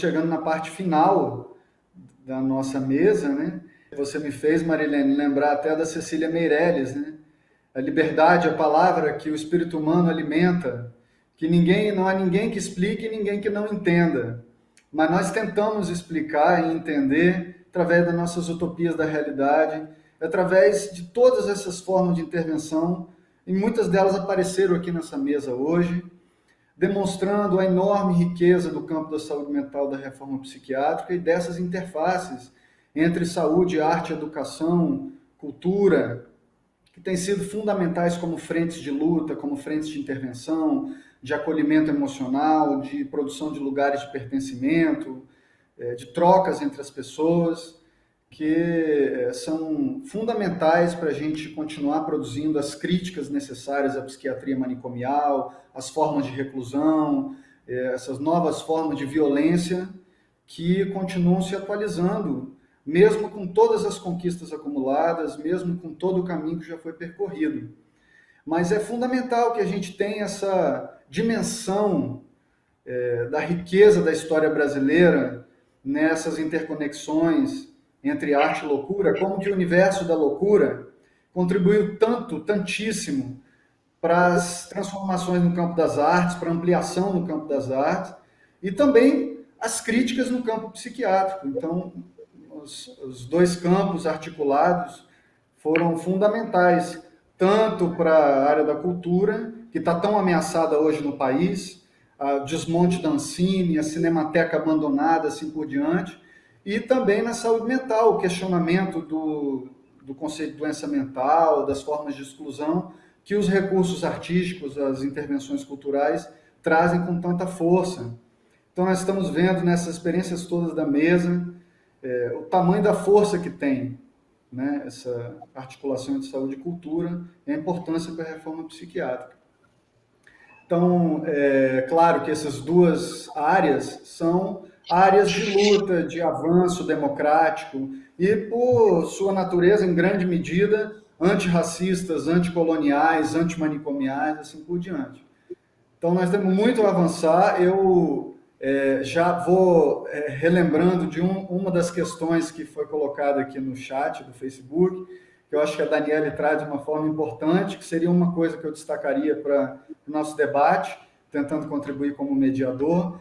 chegando na parte final da nossa mesa, né? Você me fez, Marilene, lembrar até da Cecília Meirelles, né? A liberdade, a palavra que o espírito humano alimenta, que não há ninguém que explique e ninguém que não entenda. Mas nós tentamos explicar e entender através das nossas utopias da realidade, através de todas essas formas de intervenção, e muitas delas apareceram aqui nessa mesa hoje, demonstrando a enorme riqueza do campo da saúde mental da reforma psiquiátrica e dessas interfaces entre saúde, arte, educação, cultura, que têm sido fundamentais como frentes de luta, como frentes de intervenção, de acolhimento emocional, de produção de lugares de pertencimento, de trocas entre as pessoas, que são fundamentais para a gente continuar produzindo as críticas necessárias à psiquiatria manicomial, as formas de reclusão, essas novas formas de violência que continuam se atualizando, mesmo com todas as conquistas acumuladas, mesmo com todo o caminho que já foi percorrido. Mas é fundamental que a gente tenha essa dimensão da riqueza da história brasileira nessas interconexões entre arte e loucura, como que o universo da loucura contribuiu tantíssimo para as transformações no campo das artes, para a ampliação no campo das artes, e também as críticas no campo psiquiátrico. Então, os dois campos articulados foram fundamentais, tanto para a área da cultura, que está tão ameaçada hoje no país, o desmonte da Ancine, a Cinemateca abandonada, assim por diante, e também na saúde mental, o questionamento do conceito de doença mental, das formas de exclusão, que os recursos artísticos, as intervenções culturais, trazem com tanta força. Então, nós estamos vendo nessas experiências todas da mesa o tamanho da força que tem, né, essa articulação entre saúde e cultura e a importância para a reforma psiquiátrica. Então, claro que essas duas áreas são áreas de luta, de avanço democrático e, por sua natureza, em grande medida, antirracistas, anticoloniais, antimanicomiais, assim por diante. Então, nós temos muito a avançar. Eu já vou relembrando de uma das questões que foi colocada aqui no chat do Facebook, que eu acho que a Daniele traz de uma forma importante, que seria uma coisa que eu destacaria para o nosso debate, tentando contribuir como mediador,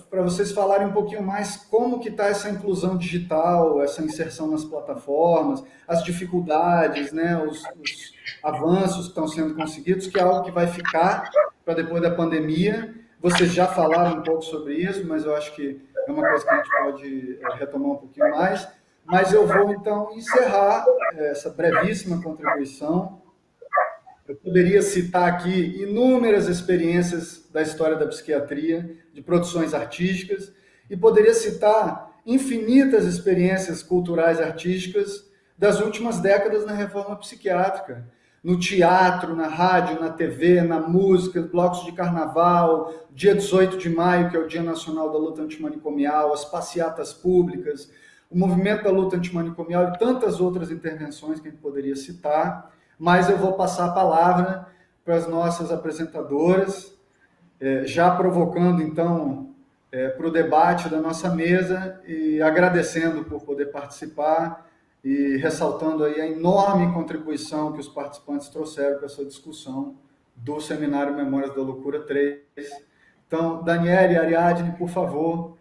para vocês falarem um pouquinho mais como que está essa inclusão digital, essa inserção nas plataformas, as dificuldades, né, os avanços que estão sendo conseguidos, que é algo que vai ficar para depois da pandemia. Vocês já falaram um pouco sobre isso, mas eu acho que é uma coisa que a gente pode retomar um pouquinho mais. Mas eu vou, então, encerrar essa brevíssima contribuição. Eu poderia citar aqui inúmeras experiências da história da psiquiatria, de produções artísticas, e poderia citar infinitas experiências culturais artísticas das últimas décadas na reforma psiquiátrica. No teatro, na rádio, na TV, na música, blocos de carnaval, dia 18 de maio, que é o Dia Nacional da Luta Antimanicomial, as passeatas públicas, o movimento da luta antimanicomial e tantas outras intervenções que a gente poderia citar, mas eu vou passar a palavra para as nossas apresentadoras, já provocando, então, para o debate da nossa mesa e agradecendo por poder participar e ressaltando aí a enorme contribuição que os participantes trouxeram para essa discussão do Seminário Memórias da Loucura 3. Então, Daniele e Ariadne, por favor.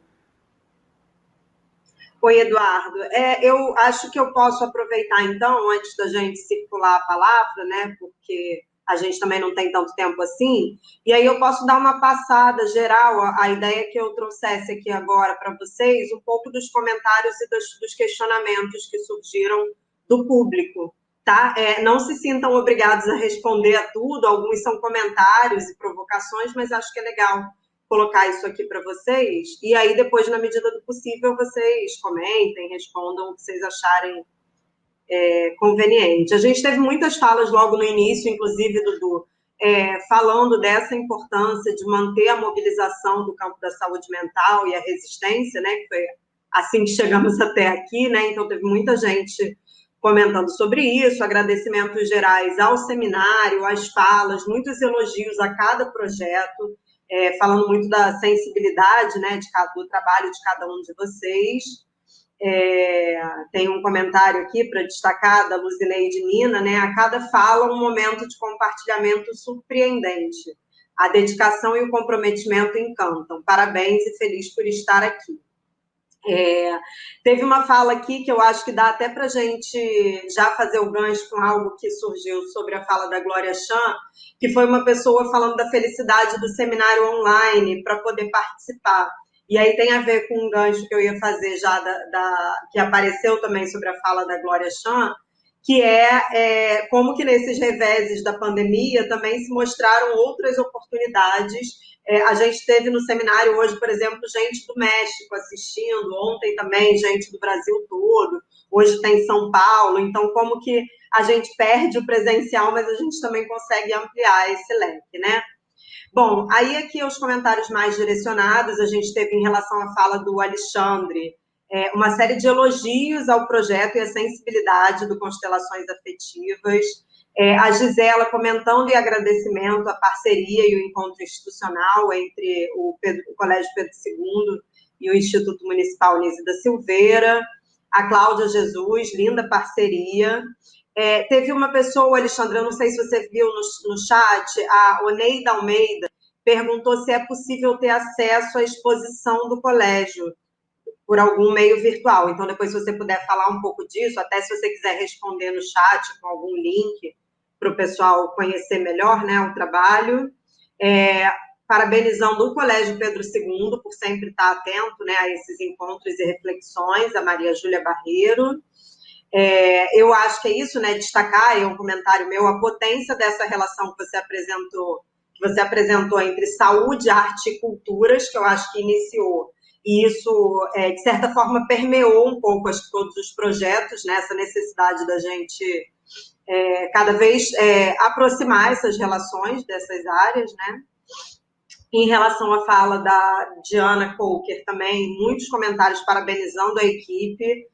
Oi, Eduardo. Eu acho que eu posso aproveitar, então, antes da gente circular a palavra, né, porque a gente também não tem tanto tempo assim, e aí eu posso dar uma passada geral, a ideia que eu trouxesse aqui agora para vocês, um pouco dos comentários e dos questionamentos que surgiram do público, tá? Não se sintam obrigados a responder a tudo, alguns são comentários e provocações, mas acho que é legal colocar isso aqui para vocês, e aí depois, na medida do possível, vocês comentem, respondam o que vocês acharem conveniente. A gente teve muitas falas logo no início, inclusive, Dudu, falando dessa importância de manter a mobilização do campo da saúde mental e a resistência, né, que foi assim que chegamos até aqui, né, então teve muita gente comentando sobre isso, agradecimentos gerais ao seminário, às falas, muitos elogios a cada projeto. falando muito da sensibilidade, né, do trabalho de cada um de vocês. Tem um comentário aqui para destacar da Luzineide Nina, né? A cada fala, um momento de compartilhamento surpreendente. A dedicação e o comprometimento encantam. Parabéns e feliz por estar aqui. Teve uma fala aqui que eu acho que dá até para a gente já fazer o gancho com algo que surgiu sobre a fala da Glória Chan, que foi uma pessoa falando da felicidade do seminário online para poder participar. E aí tem a ver com um gancho que eu ia fazer já, que apareceu também sobre a fala da Glória Chan, que como que nesses reveses da pandemia também se mostraram outras oportunidades. A gente teve no seminário hoje, por exemplo, gente do México assistindo, ontem também gente do Brasil todo, hoje tem São Paulo, então como que a gente perde o presencial, mas a gente também consegue ampliar esse leque, né? Bom, aí aqui os comentários mais direcionados, a gente teve em relação à fala do Alexandre, uma série de elogios ao projeto e à sensibilidade do Constelações Afetivas, a Gisela comentando em agradecimento a parceria e o encontro institucional entre o Colégio Pedro II e o Instituto Municipal Nise da Silveira, a Cláudia Jesus, linda parceria. Teve uma pessoa, Alexandre, eu não sei se você viu no chat, a Oneida Almeida perguntou se é possível ter acesso à exposição do colégio por algum meio virtual. Então, depois, se você puder falar um pouco disso, até se você quiser responder no chat com algum link para o pessoal conhecer melhor, né, o trabalho. Parabenizando o Colégio Pedro II por sempre estar atento, né, a esses encontros e reflexões, a Maria Júlia Barreiro. Eu acho que é isso, né, destacar, um comentário meu, a potência dessa relação que você apresentou entre saúde, arte e culturas, que eu acho que iniciou, e isso, de certa forma, permeou um pouco todos os projetos, né, essa necessidade da gente cada vez aproximar essas relações dessas áreas, né. Em relação à fala da Diana Coker, também, muitos comentários parabenizando a equipe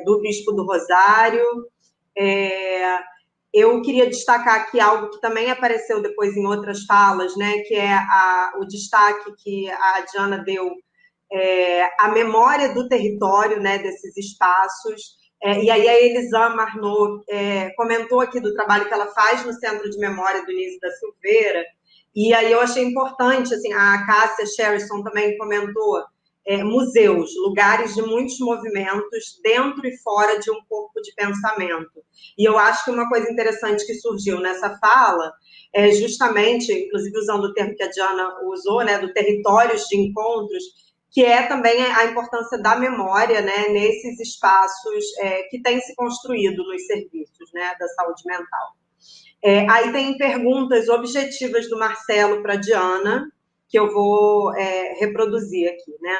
do Bispo do Rosário. Eu queria destacar aqui algo que também apareceu depois em outras falas, né, que é o destaque que a Diana deu à memória do território, né, desses espaços. E aí a Elisama Arnaud comentou aqui do trabalho que ela faz no Centro de Memória do Nise da Silveira, e aí eu achei importante, assim, a Cássia Sherrison também comentou, museus, lugares de muitos movimentos dentro e fora de um corpo de pensamento. E eu acho que uma coisa interessante que surgiu nessa fala é justamente, inclusive usando o termo que a Diana usou, né, do territórios de encontros, que é também a importância da memória, né, nesses espaços que têm se construído nos serviços, né, da saúde mental. Aí tem perguntas objetivas do Marcelo para a Diana, que eu vou reproduzir aqui, né?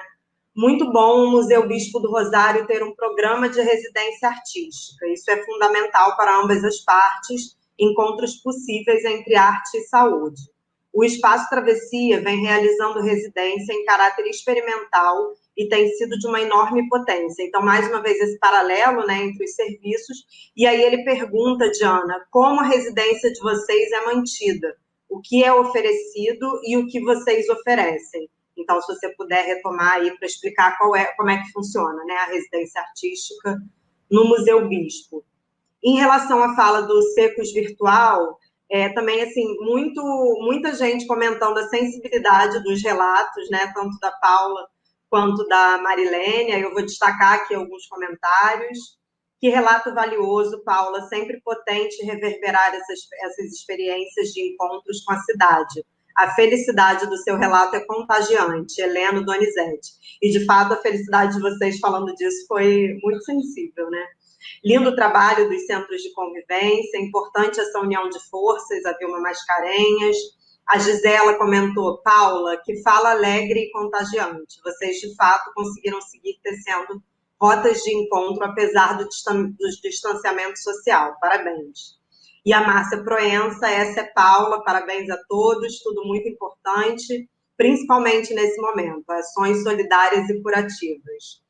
Muito bom o Museu Bispo do Rosário ter um programa de residência artística. Isso é fundamental para ambas as partes, encontros possíveis entre arte e saúde. O Espaço Travessia vem realizando residência em caráter experimental e tem sido de uma enorme potência. Então, mais uma vez, esse paralelo, né, entre os serviços. E aí ele pergunta, Diana, como a residência de vocês é mantida? O que é oferecido e o que vocês oferecem? Então, se você puder retomar aí para explicar como é que funciona, né, a residência artística no Museu Bispo. Em relação à fala do Secos Virtual, também, assim, muita gente comentando a sensibilidade dos relatos, né, tanto da Paula quanto da Marilene. Eu vou destacar aqui alguns comentários. Que relato valioso, Paula, sempre potente reverberar essas experiências de encontros com a cidade. A felicidade do seu relato é contagiante, Heleno Donizete. E, de fato, a felicidade de vocês falando disso foi muito sensível, né? Lindo trabalho dos centros de convivência, importante essa união de forças, a Vilma Mascarenhas. A Gisela comentou, Paula, que fala alegre e contagiante. Vocês, de fato, conseguiram seguir tecendo rotas de encontro, apesar do distanciamento social. Parabéns. E a Márcia Proença, essa é Paula, parabéns a todos, tudo muito importante, principalmente nesse momento, ações solidárias e curativas.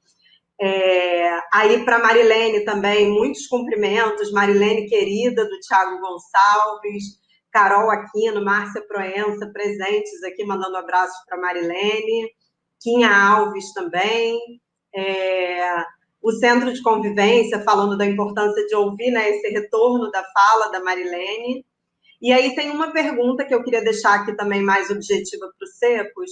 Aí para Marilene também, muitos cumprimentos, Marilene querida, do Thiago Gonçalves, Carol Aquino, Márcia Proença, presentes aqui, mandando abraços para Marilene, Quinha Alves também, o Centro de Convivência, falando da importância de ouvir, né, esse retorno da fala da Marilene. E aí tem uma pergunta que eu queria deixar aqui também mais objetiva para os secos,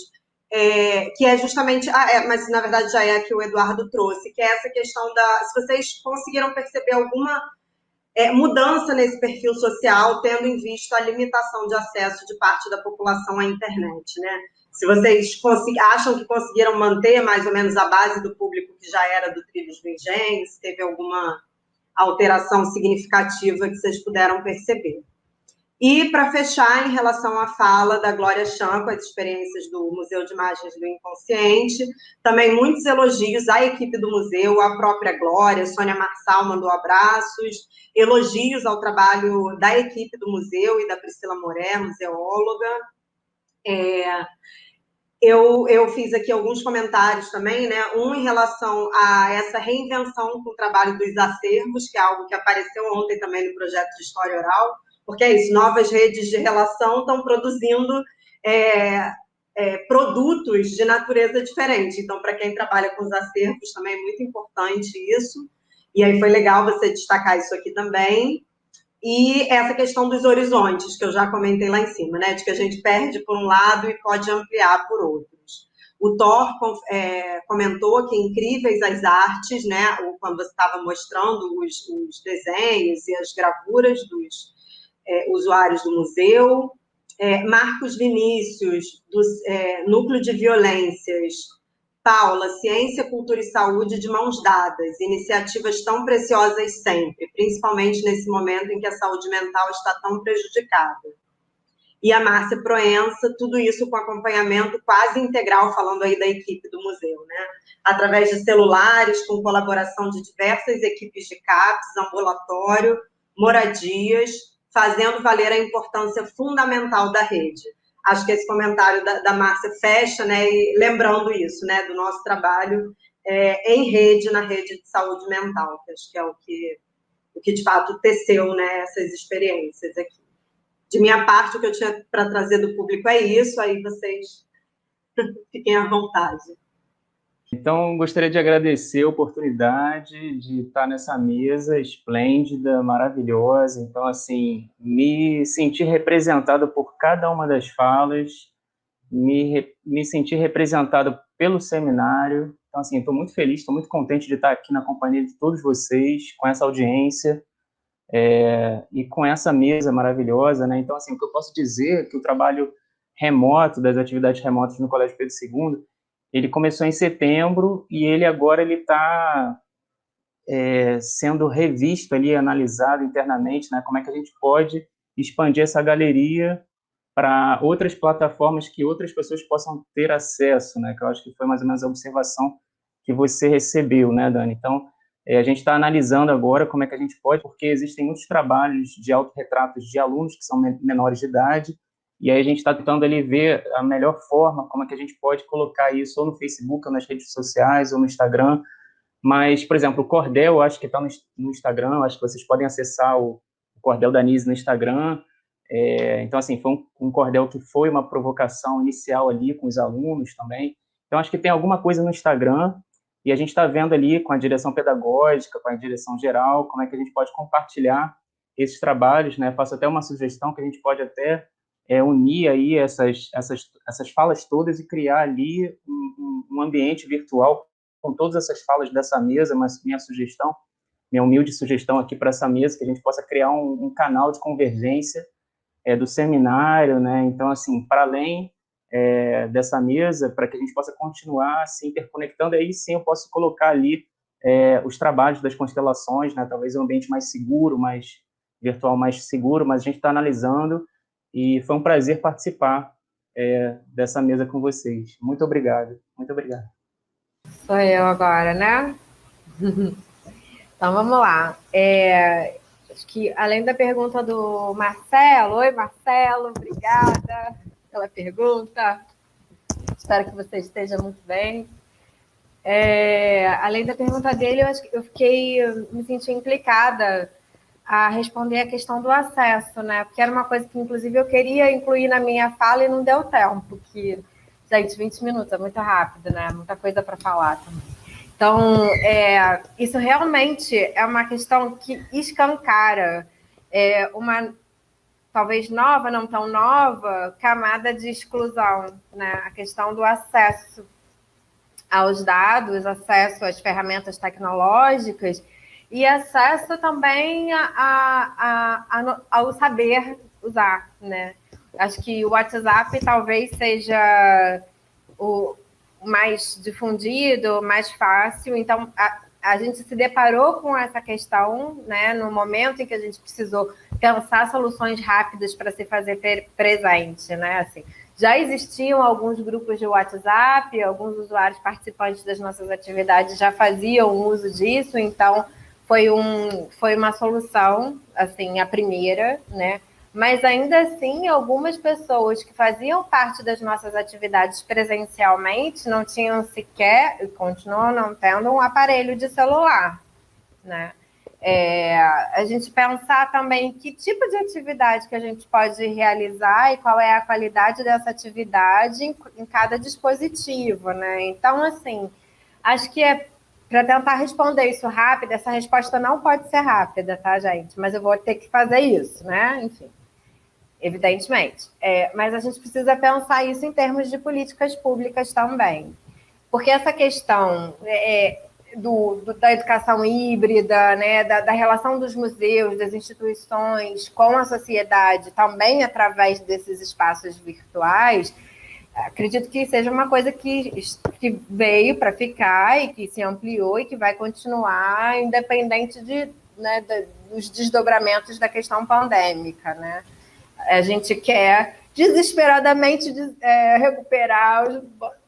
que é justamente, mas na verdade já é a que o Eduardo trouxe, que é essa questão se vocês conseguiram perceber alguma mudança nesse perfil social, tendo em vista a limitação de acesso de parte da população à internet, né? Se vocês acham que conseguiram manter mais ou menos a base do público que já era do Trilhos do Engenho, se teve alguma alteração significativa que vocês puderam perceber. E, para fechar, em relação à fala da Glória Chan, com as experiências do Museu de Imagens do Inconsciente, também muitos elogios à equipe do museu, à própria Glória, Sônia Marçal mandou abraços, elogios ao trabalho da equipe do museu e da Priscila Moré, museóloga. Eu fiz aqui alguns comentários também, né? Um em relação a essa reinvenção com o trabalho dos acervos, que é algo que apareceu ontem também no projeto de História Oral, porque é isso, novas redes de relação estão produzindo produtos de natureza diferente. Então, para quem trabalha com os acervos, também é muito importante isso. E aí foi legal você destacar isso aqui também. E essa questão dos horizontes, que eu já comentei lá em cima, né? De que a gente perde por um lado e pode ampliar por outros. O Thor comentou que incríveis as artes, né? Quando você estava mostrando os desenhos e as gravuras dos usuários do museu. Marcos Vinícius, do Núcleo de Violências. Paula, ciência, cultura e saúde de mãos dadas, iniciativas tão preciosas sempre, principalmente nesse momento em que a saúde mental está tão prejudicada. E a Márcia Proença, tudo isso com acompanhamento quase integral, falando aí da equipe do museu, né? Através de celulares, com colaboração de diversas equipes de CAPS, ambulatório, moradias, fazendo valer a importância fundamental da rede. Acho que esse comentário da Márcia fecha, né, e lembrando isso, né, do nosso trabalho em rede, na rede de saúde mental, que acho que é o que de fato teceu, né, essas experiências aqui. De minha parte, o que eu tinha para trazer do público é isso, aí vocês fiquem à vontade. Então, gostaria de agradecer a oportunidade de estar nessa mesa esplêndida, maravilhosa. Então, assim, me sentir representado por cada uma das falas, me sentir representado pelo seminário. Então, assim, estou muito feliz, estou muito contente de estar aqui na companhia de todos vocês, com essa audiência e com essa mesa maravilhosa, né? Então, assim, o que eu posso dizer é que o trabalho remoto, das atividades remotas no Colégio Pedro II, ele começou em setembro e ele agora está sendo revisto ali, analisado internamente, né? Como é que a gente pode expandir essa galeria para outras plataformas que outras pessoas possam ter acesso, né? Que eu acho que foi mais ou menos a observação que você recebeu, né, Dani? Então, a gente está analisando agora como é que a gente pode, porque existem muitos trabalhos de autorretratos de alunos que são menores de idade, e aí a gente está tentando ali ver a melhor forma, como é que a gente pode colocar isso ou no Facebook, ou nas redes sociais, ou no Instagram. Mas, por exemplo, o Cordel, eu acho que está no Instagram, eu acho que vocês podem acessar o Cordel da Nise no Instagram. Então, assim, foi um cordel que foi uma provocação inicial ali com os alunos também. Então, acho que tem alguma coisa no Instagram e a gente está vendo ali com a direção pedagógica, com a direção geral, como é que a gente pode compartilhar esses trabalhos, né? Faço até uma sugestão que a gente pode até unir aí essas falas todas e criar ali um ambiente virtual com todas essas falas dessa mesa, mas minha humilde sugestão aqui para essa mesa, que a gente possa criar um canal de convergência do seminário, né? Então, assim, para além dessa mesa, para que a gente possa continuar se interconectando, aí sim eu posso colocar ali os trabalhos das constelações, né? Talvez um ambiente mais seguro, mais virtual, mais seguro, mas a gente está analisando e foi um prazer participar dessa mesa com vocês. Muito obrigado, muito obrigado. Sou eu agora, né? Então, vamos lá. Acho que, além da pergunta do Marcelo, oi, Marcelo, obrigada pela pergunta. Espero que você esteja muito bem. Além da pergunta dele, eu acho que me senti implicada a responder a questão do acesso, né? Porque era uma coisa que, inclusive, eu queria incluir na minha fala e não deu tempo, que, gente, 20 minutos é muito rápido, né? Muita coisa para falar também. Então, isso realmente é uma questão que escancara uma, talvez nova, não tão nova, camada de exclusão, né? A questão do acesso aos dados, acesso às ferramentas tecnológicas e acesso também ao saber usar, né? Acho que o WhatsApp talvez seja o mais difundido, mais fácil. Então, a gente se deparou com essa questão, né, no momento em que a gente precisou pensar soluções rápidas para se fazer presente, né? Assim, já existiam alguns grupos de WhatsApp, alguns usuários participantes das nossas atividades já faziam uso disso, então foi uma solução, assim, a primeira, né? Mas ainda assim, algumas pessoas que faziam parte das nossas atividades presencialmente não tinham sequer, e continuam não tendo, um aparelho de celular, né? A gente pensar também que tipo de atividade que a gente pode realizar e qual é a qualidade dessa atividade em cada dispositivo, né? Então, assim, acho que para tentar responder isso rápido, essa resposta não pode ser rápida, tá, gente? Mas eu vou ter que fazer isso, né? Enfim, evidentemente. Mas a gente precisa pensar isso em termos de políticas públicas também. Porque essa questão da educação híbrida, né, da relação dos museus, das instituições com a sociedade, também através desses espaços virtuais, acredito que seja uma coisa que veio para ficar e que se ampliou e que vai continuar, independente dos desdobramentos da questão pandêmica, né? A gente quer desesperadamente recuperar,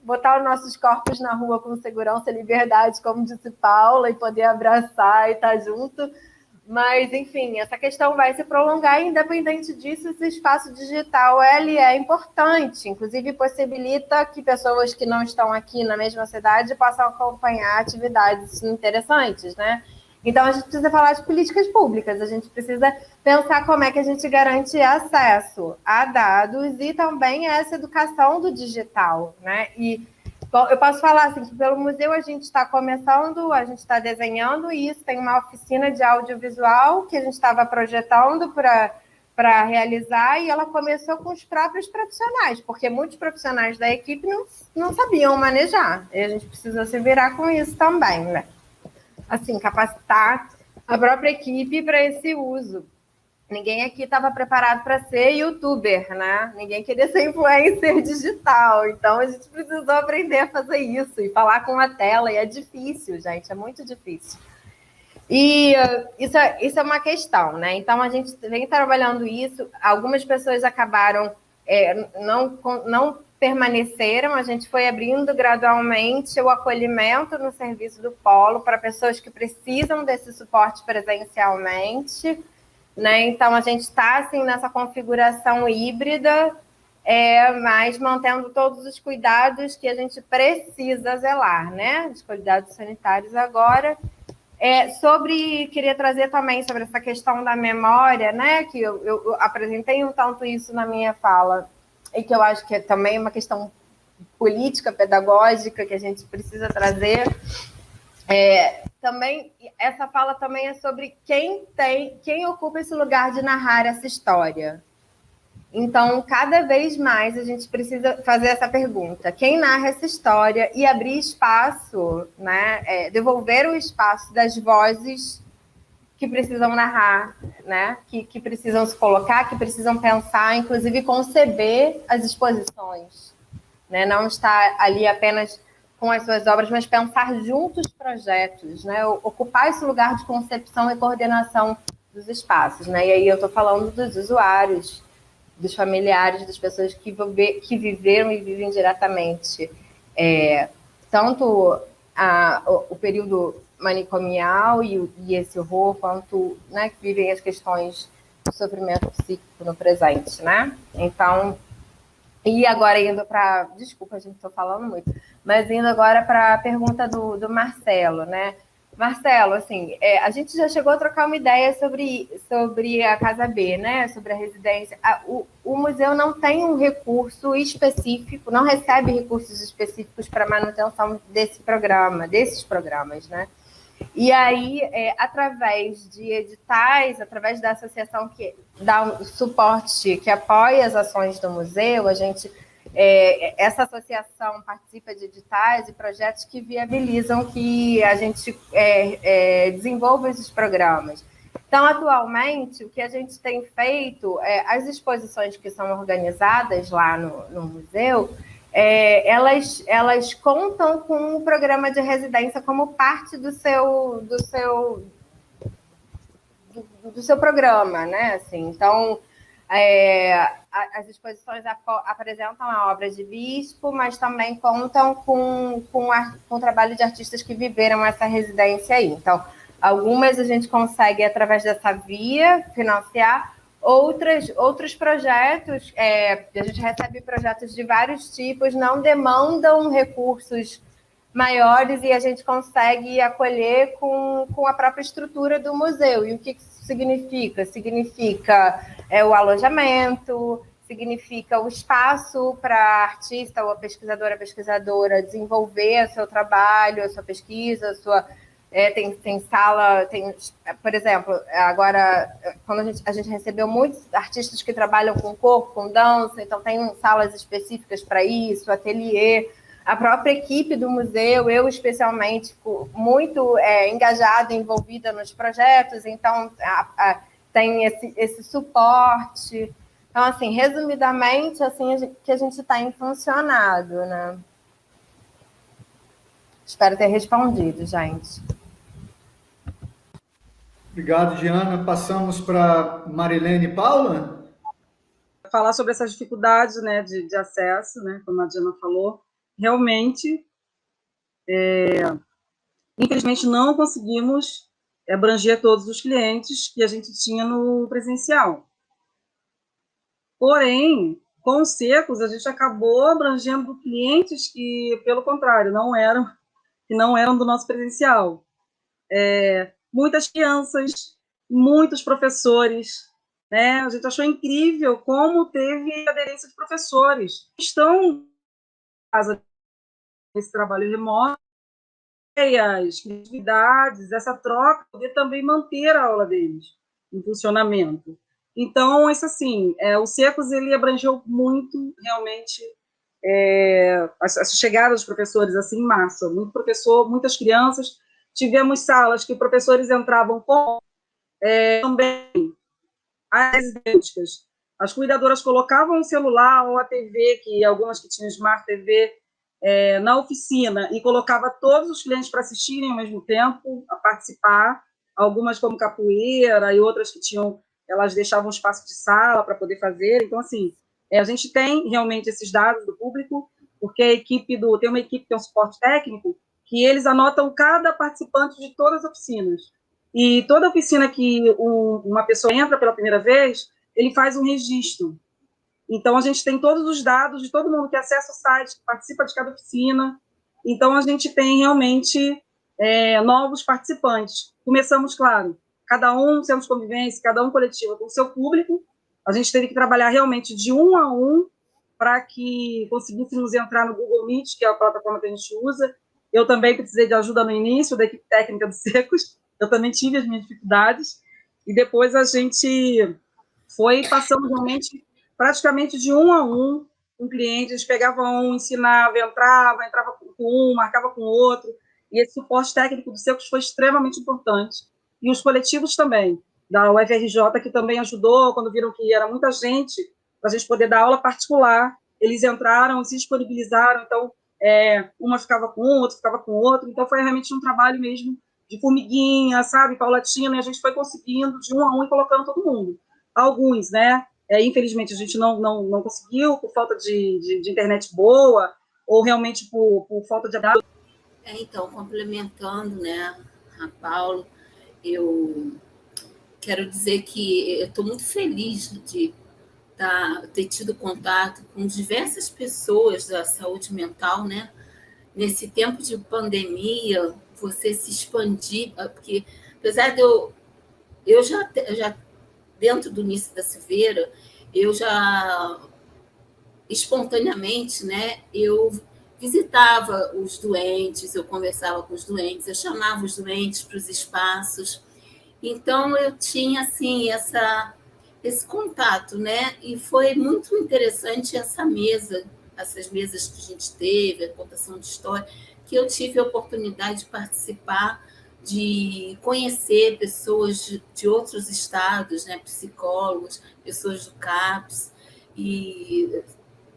botar os nossos corpos na rua com segurança e liberdade, como disse Paula, e poder abraçar e estar junto. Mas, enfim, essa questão vai se prolongar e, independente disso, esse espaço digital ele é importante. Inclusive, possibilita que pessoas que não estão aqui na mesma cidade possam acompanhar atividades interessantes, né? Então, a gente precisa falar de políticas públicas, a gente precisa pensar como é que a gente garante acesso a dados e também essa educação do digital, né? E eu posso falar assim, que pelo museu a gente está começando, a gente está desenhando isso, tem uma oficina de audiovisual que a gente estava projetando para realizar e ela começou com os próprios profissionais, porque muitos profissionais da equipe não sabiam manejar, e a gente precisa se virar com isso também, né? Assim, capacitar a própria equipe para esse uso. Ninguém aqui estava preparado para ser youtuber, né? Ninguém queria ser influencer digital. Então, a gente precisou aprender a fazer isso e falar com a tela. E é difícil, gente, é muito difícil. E isso é uma questão, né? Então, a gente vem trabalhando isso. Algumas pessoas acabaram não permaneceram, a gente foi abrindo gradualmente o acolhimento no serviço do Polo para pessoas que precisam desse suporte presencialmente, né? Então, a gente está, assim, nessa configuração híbrida, mas mantendo todos os cuidados que a gente precisa zelar, né? Os cuidados sanitários agora. Queria trazer também sobre essa questão da memória, né? Que eu apresentei um tanto isso na minha fala, e que eu acho que é também uma questão política, pedagógica, que a gente precisa trazer. Também, essa fala também é sobre quem ocupa esse lugar de narrar essa história. Então, cada vez mais a gente precisa fazer essa pergunta: quem narra essa história? E abrir espaço, né? Devolver o espaço das vozes que precisam narrar, né? Que precisam se colocar, que precisam pensar, inclusive conceber as exposições, né? Não estar ali apenas com as suas obras, mas pensar juntos projetos, né? Ocupar esse lugar de concepção e coordenação dos espaços, né? E aí eu estou falando dos usuários, dos familiares, das pessoas que viveram e vivem diretamente tanto o período manicomial e esse horror, quanto, né, que vivem as questões do sofrimento psíquico no presente, né? Então, e agora indo para... Desculpa, gente, estou falando muito. Mas indo agora para a pergunta do Marcelo, né? Marcelo, assim, a gente já chegou a trocar uma ideia sobre a Casa B, né? Sobre a residência. O museu não tem um recurso específico, não recebe recursos específicos para manutenção desses programas, né? E aí, através de editais, através da associação que dá um suporte, que apoia as ações do museu, essa associação participa de editais e projetos que viabilizam que a gente desenvolva esses programas. Então, atualmente, o que a gente tem feito, as exposições que são organizadas lá no museu, elas contam com um programa de residência como parte do seu programa, né? Assim, então, as exposições apresentam a obra de Bispo, mas também contam com o trabalho de artistas que viveram essa residência aí. Então, algumas a gente consegue, através dessa via, financiar, outros projetos, a gente recebe projetos de vários tipos, não demandam recursos maiores e a gente consegue acolher com a própria estrutura do museu. E o que isso significa? Significa o alojamento, significa o espaço para a artista ou a pesquisadora desenvolver o seu trabalho, a sua pesquisa, tem sala, por exemplo, agora, quando a gente recebeu muitos artistas que trabalham com corpo, com dança, então tem salas específicas para isso, ateliê. A própria equipe do museu, eu especialmente, fico muito engajada, envolvida nos projetos, então tem esse suporte. Então, assim, resumidamente, assim, que a gente tem funcionado, né? Espero ter respondido, gente. Obrigado, Diana. Passamos para Marilene e Paula. Falar sobre essas dificuldades, né, de acesso, né, como a Diana falou, realmente, infelizmente, não conseguimos abranger todos os clientes que a gente tinha no presencial. Porém, com os secos, a gente acabou abrangendo clientes que, pelo contrário, não eram do nosso presencial. Muitas crianças, muitos professores, né? A gente achou incrível como teve aderência de professores que estão nesse trabalho remoto, as criatividades, essa troca, poder também manter a aula deles em funcionamento. Então, isso assim, o Secos, ele abrangeu muito, realmente, a chegada dos professores, assim, em massa. Muito professor, muitas crianças. Tivemos salas que professores entravam com também as idênticas. As cuidadoras colocavam o celular ou a TV, que algumas que tinham Smart TV, na oficina, e colocava todos os clientes para assistirem ao mesmo tempo, a participar, algumas como capoeira e outras que elas deixavam espaço de sala para poder fazer. Então, assim, a gente tem realmente esses dados do público, porque tem uma equipe que tem um suporte técnico, que eles anotam cada participante de todas as oficinas. E toda oficina que uma pessoa entra pela primeira vez, ele faz um registro. Então, a gente tem todos os dados de todo mundo que acessa o site, que participa de cada oficina. Então, a gente tem realmente novos participantes. Começamos, claro, cada um centro de convivência, cada um coletivo com o seu público. A gente teve que trabalhar realmente de um a um para que conseguíssemos entrar no Google Meet, que é a plataforma que a gente usa. Eu também precisei de ajuda no início, da equipe técnica do Secos. Eu também tive as minhas dificuldades. E depois a gente foi passando realmente praticamente de um a um cliente. A gente pegava um, ensinava, entrava com um, marcava com o outro. E esse suporte técnico do Secos foi extremamente importante. E os coletivos também, da UFRJ, que também ajudou, quando viram que era muita gente, para a gente poder dar aula particular. Eles entraram, se disponibilizaram, então, uma ficava com um, outro ficava com o outro. Então, foi realmente um trabalho mesmo de formiguinha, sabe, paulatino, e a gente foi conseguindo de um a um e colocando todo mundo. Alguns, né, infelizmente, a gente não conseguiu por falta de internet boa, ou realmente por falta de dados. Então, complementando, né, a Paulo, eu quero dizer que eu estou muito feliz de ter tido contato com diversas pessoas da saúde mental, né? Nesse tempo de pandemia, você se expandir, porque apesar de eu já dentro do Nice da Silveira, eu já espontaneamente, né, eu visitava os doentes, eu conversava com os doentes, eu chamava os doentes para os espaços. Então eu tinha assim esse contato, né? E foi muito interessante essas mesas que a gente teve, a contação de história, que eu tive a oportunidade de participar, de conhecer pessoas de outros estados, né? Psicólogos, pessoas do CAPS, e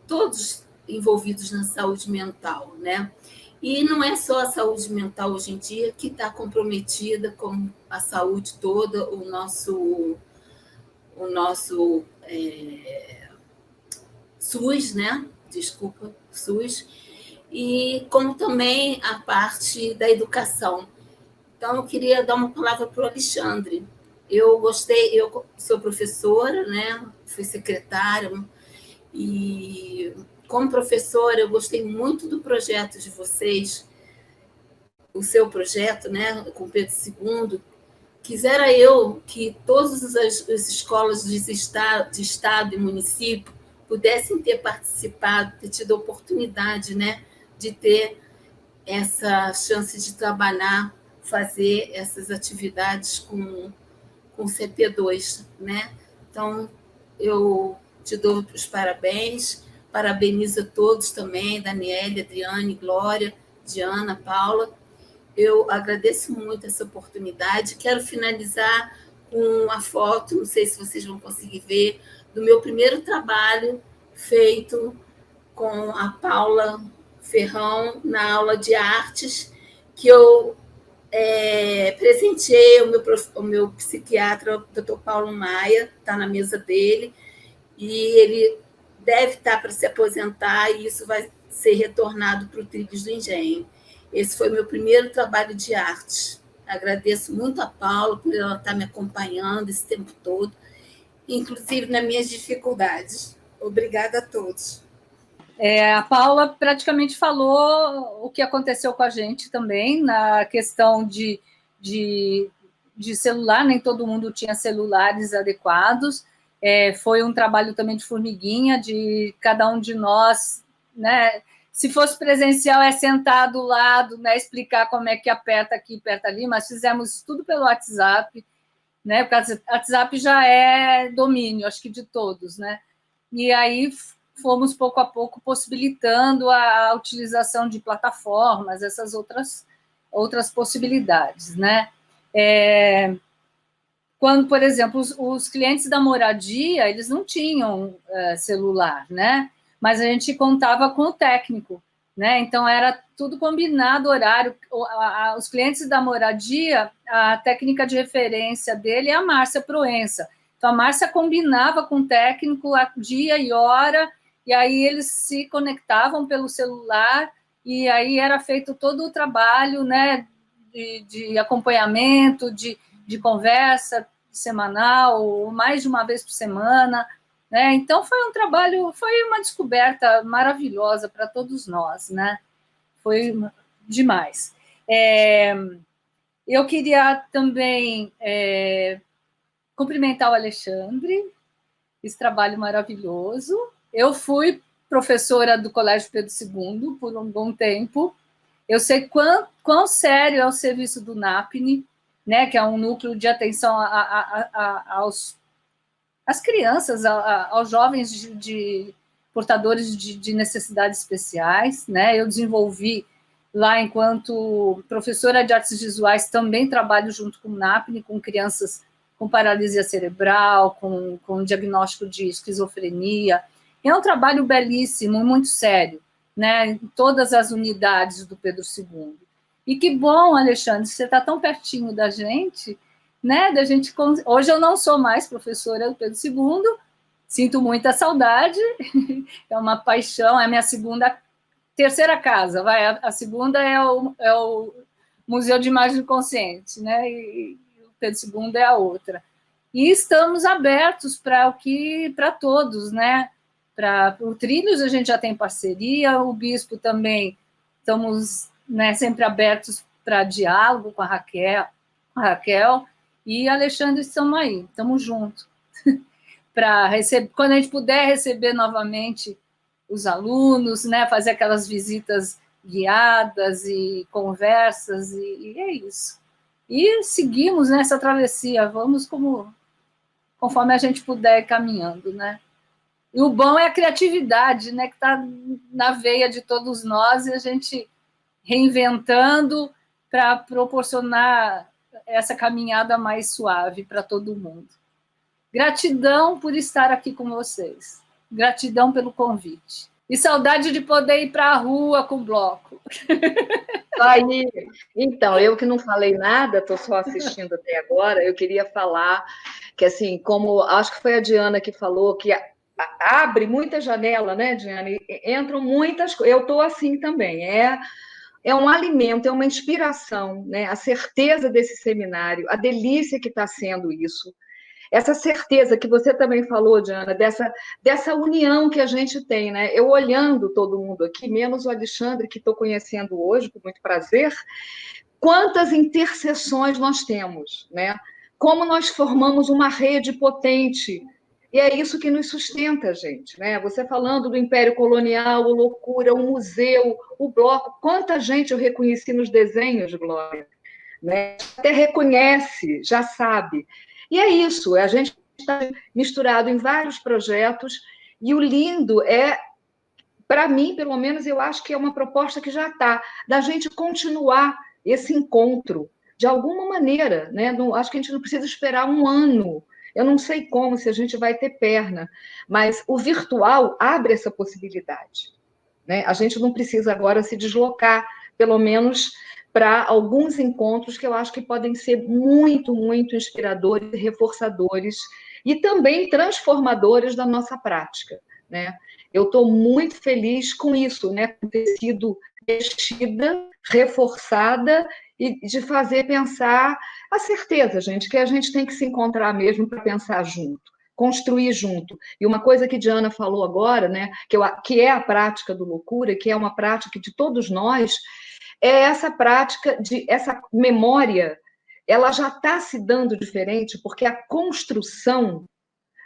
todos envolvidos na saúde mental, né? E não é só a saúde mental hoje em dia que está comprometida, como a saúde toda, o nosso SUS, né? Desculpa, SUS, e como também a parte da educação. Então, eu queria dar uma palavra para o Alexandre. Eu sou professora, né? Fui secretária, e como professora, eu gostei muito do projeto de vocês, o seu projeto, né, com o Pedro II. Quisera eu que todas as escolas de estado e município pudessem ter participado, ter tido a oportunidade, né, de ter essa chance de trabalhar, fazer essas atividades com o CP2, né? Então, eu te dou os parabéns, parabenizo a todos também, Daniela, Adriane, Glória, Diana, Paula. Eu agradeço muito essa oportunidade. Quero finalizar com a foto, não sei se vocês vão conseguir ver, do meu primeiro trabalho feito com a Paula Ferrão na aula de artes, que eu presenteei o meu psiquiatra, o Dr. Paulo Maia, está na mesa dele, e ele deve estar para se aposentar, e isso vai ser retornado para o Trilhos do Engenho. Esse foi meu primeiro trabalho de arte. Agradeço muito a Paula por ela estar me acompanhando esse tempo todo, inclusive nas minhas dificuldades. Obrigada a todos. A Paula praticamente falou o que aconteceu com a gente também, na questão de celular, nem todo mundo tinha celulares adequados. Foi um trabalho também de formiguinha, de cada um de nós, né? Se fosse presencial, sentar do lado, né, explicar como é que aperta aqui, aperta ali, mas fizemos tudo pelo WhatsApp, né? Porque o WhatsApp já é domínio, acho que de todos, né? E aí fomos pouco a pouco possibilitando a utilização de plataformas, essas outras possibilidades, né? Quando, por exemplo, os clientes da moradia, eles não tinham celular, né? Mas a gente contava com o técnico, né? Então, era tudo combinado, horário. Os clientes da moradia, a técnica de referência dele é a Márcia Proença. Então, a Márcia combinava com o técnico a dia e hora, e aí eles se conectavam pelo celular, e aí era feito todo o trabalho, né, de acompanhamento, de conversa semanal, mais de uma vez por semana, né? Então, foi um trabalho, foi uma descoberta maravilhosa para todos nós, né? Foi demais. Eu queria também cumprimentar o Alexandre, esse trabalho maravilhoso. Eu fui professora do Colégio Pedro II por um bom tempo. Eu sei quão sério é o serviço do NAPNE, né, que é um núcleo de atenção às crianças, aos jovens portadores de necessidades especiais, né? Eu desenvolvi lá, enquanto professora de artes visuais, também trabalho junto com o NAPNE, com crianças com paralisia cerebral, com diagnóstico de esquizofrenia. É um trabalho belíssimo, muito sério, né, em todas as unidades do Pedro II. E que bom, Alexandre, você está tão pertinho da gente, né? Hoje eu não sou mais professora do Pedro II, sinto muita saudade, é uma paixão, é a minha terceira casa, a segunda é o Museu de Imagem Consciente, né? E o Pedro II é a outra. E estamos abertos para todos, né? Para o Trilhos a gente já tem parceria, o Bispo também, estamos, né, sempre abertos para diálogo com a Raquel e Alexandre, estamos aí, estamos juntos. Para receber, quando a gente puder receber novamente os alunos, né, fazer aquelas visitas guiadas e conversas, e é isso. E seguimos nessa travessia, vamos conforme a gente puder ir caminhando, né? E o bom é a criatividade, né, que está na veia de todos nós, e a gente reinventando para proporcionar essa caminhada mais suave para todo mundo. Gratidão por estar aqui com vocês. Gratidão pelo convite. E saudade de poder ir para a rua com o bloco. Aí, então, eu que não falei nada, estou só assistindo até agora, eu queria falar que, assim, como acho que foi a Diana que falou, que abre muita janela, né, Diana? E entram muitas coisas. Eu estou assim também. É um alimento, é uma inspiração, né? A certeza desse seminário, a delícia que está sendo isso. Essa certeza que você também falou, Diana, dessa união que a gente tem, né? Eu olhando todo mundo aqui, menos o Alexandre, que estou conhecendo hoje, com muito prazer, quantas interseções nós temos, né? Como nós formamos uma rede potente. E é isso que nos sustenta, gente, né? Você falando do Império Colonial, o Loucura, o museu, o bloco, quanta gente eu reconheci nos desenhos, Glória, né? Até reconhece, já sabe. E é isso, a gente está misturado em vários projetos, e o lindo é, para mim, pelo menos, eu acho que é uma proposta que já está, da gente continuar esse encontro, de alguma maneira, né? Não, acho que a gente não precisa esperar um ano, eu não sei como, se a gente vai ter perna, mas o virtual abre essa possibilidade, né? A gente não precisa agora se deslocar, pelo menos para alguns encontros que eu acho que podem ser muito, muito inspiradores, reforçadores e também transformadores da nossa prática, né? Eu estou muito feliz com isso, né? Por ter sido vestida, reforçada e de fazer pensar a certeza, gente, que a gente tem que se encontrar mesmo para pensar junto, construir junto. E uma coisa que Diana falou agora, né? Que é a prática do Loucura, que é uma prática de todos nós, é essa prática, essa memória, ela já está se dando diferente, porque a construção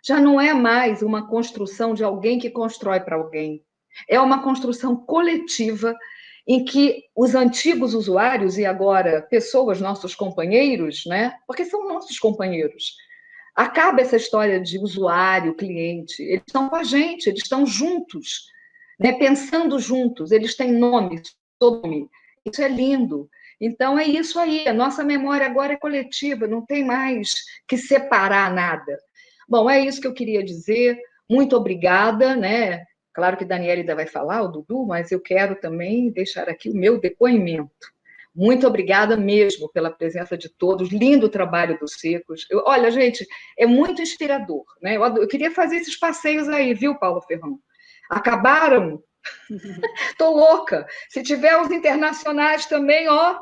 já não é mais uma construção de alguém que constrói para alguém. É uma construção coletiva em que os antigos usuários, e agora pessoas, nossos companheiros, né? Porque são nossos companheiros, acaba essa história de usuário, cliente, eles estão com a gente, eles estão juntos, né? Pensando juntos, eles têm nome, sobrenome. Isso é lindo. Então, é isso aí. A nossa memória agora é coletiva, não tem mais que separar nada. Bom, é isso que eu queria dizer. Muito obrigada, né? Claro que Daniela ainda vai falar, o Dudu, mas eu quero também deixar aqui o meu depoimento. Muito obrigada mesmo pela presença de todos. Lindo o trabalho dos Secos. Olha, gente, é muito inspirador, né? Eu queria fazer esses passeios aí, viu, Paulo Ferrão? Acabaram? Tô louca. Se tiver os internacionais também, ó,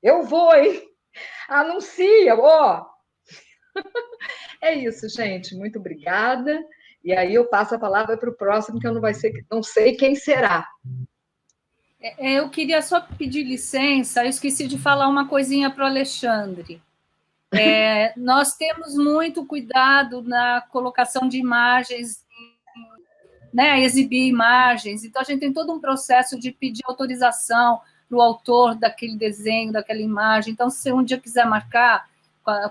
eu vou, hein? Anuncia, ó. É isso, gente. Muito obrigada. E aí eu passo a palavra para o próximo, que eu não sei quem será. Eu queria só pedir licença, eu esqueci de falar uma coisinha para o Alexandre. Nós temos muito cuidado na colocação de imagens, né, exibir imagens, então a gente tem todo um processo de pedir autorização para o autor daquele desenho, daquela imagem. Então, se um dia quiser marcar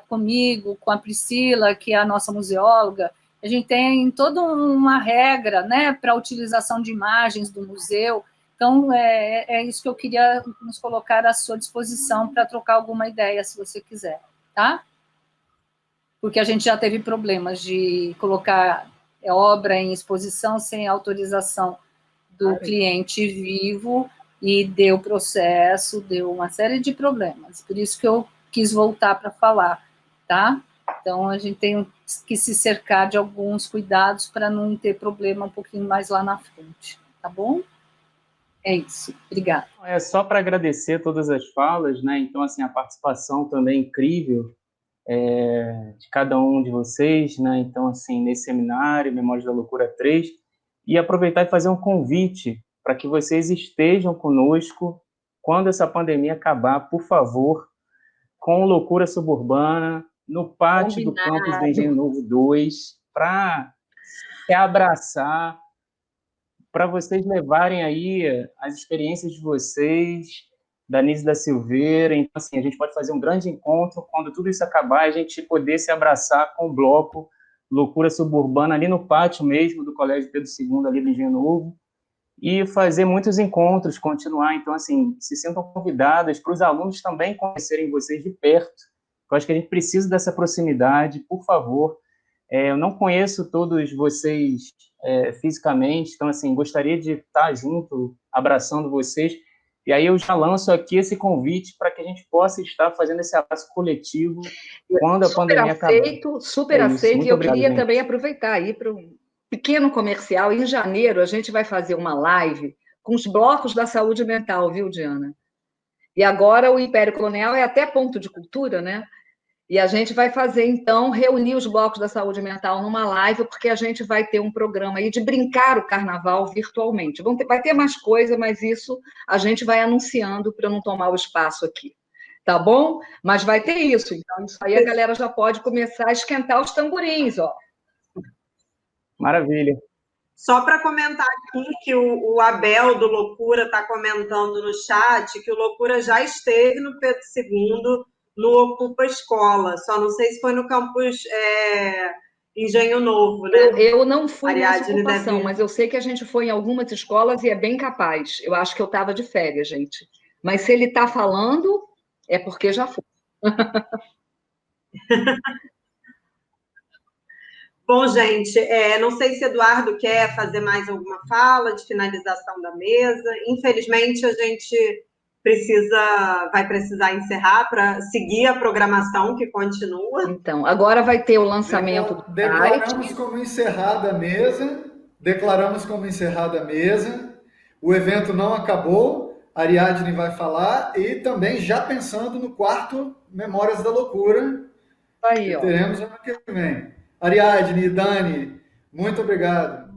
comigo, com a Priscila, que é a nossa museóloga, a gente tem toda uma regra, né, para a utilização de imagens do museu. Então, é isso que eu queria nos colocar à sua disposição para trocar alguma ideia, se você quiser, tá? Porque a gente já teve problemas de colocar obra em exposição sem autorização do cliente vivo, e deu processo, deu uma série de problemas. Por isso que eu quis voltar para falar, tá? Então, a gente tem que se cercar de alguns cuidados para não ter problema um pouquinho mais lá na frente, tá bom? É isso, obrigada. É só para agradecer todas as falas, né? Então, assim, a participação também incrível de cada um de vocês, né? Então, assim, nesse seminário, Memórias da Loucura 3, e aproveitar e fazer um convite para que vocês estejam conosco quando essa pandemia acabar, por favor, com Loucura Suburbana, no pátio do campus do Engenho Novo 2, para se abraçar, para vocês levarem aí as experiências de vocês, da Nise da Silveira. Então, assim, a gente pode fazer um grande encontro, quando tudo isso acabar, a gente poder se abraçar com o bloco Loucura Suburbana, ali no pátio mesmo do Colégio Pedro II, ali do Engenho Novo, e fazer muitos encontros, continuar. Então, assim, se sintam convidadas para os alunos também conhecerem vocês de perto. Eu acho que a gente precisa dessa proximidade, por favor. Eu não conheço todos vocês fisicamente, então, assim, gostaria de estar junto, abraçando vocês. E aí eu já lanço aqui esse convite para que a gente possa estar fazendo esse abraço coletivo quando a pandemia acabar. Super aceito. E eu obrigado, queria gente. também aproveitar aí para um pequeno comercial. Em janeiro, a gente vai fazer uma live com os blocos da saúde mental, viu, Diana? E agora o Império Colonial é até ponto de cultura, né? E a gente vai fazer, então, reunir os blocos da saúde mental numa live, porque a gente vai ter um programa aí de brincar o carnaval virtualmente. Vai ter mais coisa, mas isso a gente vai anunciando para não tomar o espaço aqui. Tá bom? Mas vai ter isso. Então, isso aí a galera já pode começar a esquentar os tamborins, ó. Maravilha. Só para comentar aqui que o Abel do Loucura está comentando no chat que o Loucura já esteve no Pedro II, no Ocupa Escola. Só não sei se foi no campus Engenho Novo, né? Eu não fui nessa Ariadne ocupação, deve... mas eu sei que a gente foi em algumas escolas e é bem capaz. Eu acho que eu estava de férias, gente. Mas se ele está falando, é porque já foi. Bom, gente, não sei se Eduardo quer fazer mais alguma fala de finalização da mesa. Infelizmente, a gente vai precisar encerrar para seguir a programação que continua. Então, agora vai ter o lançamento do Declaramos como encerrada a mesa. Declaramos como encerrada a mesa. O evento não acabou. A Ariadne vai falar e também já pensando no quarto Memórias da Loucura. Aí, ó. Que teremos ano que vem. Ariadne e Dani, muito obrigado.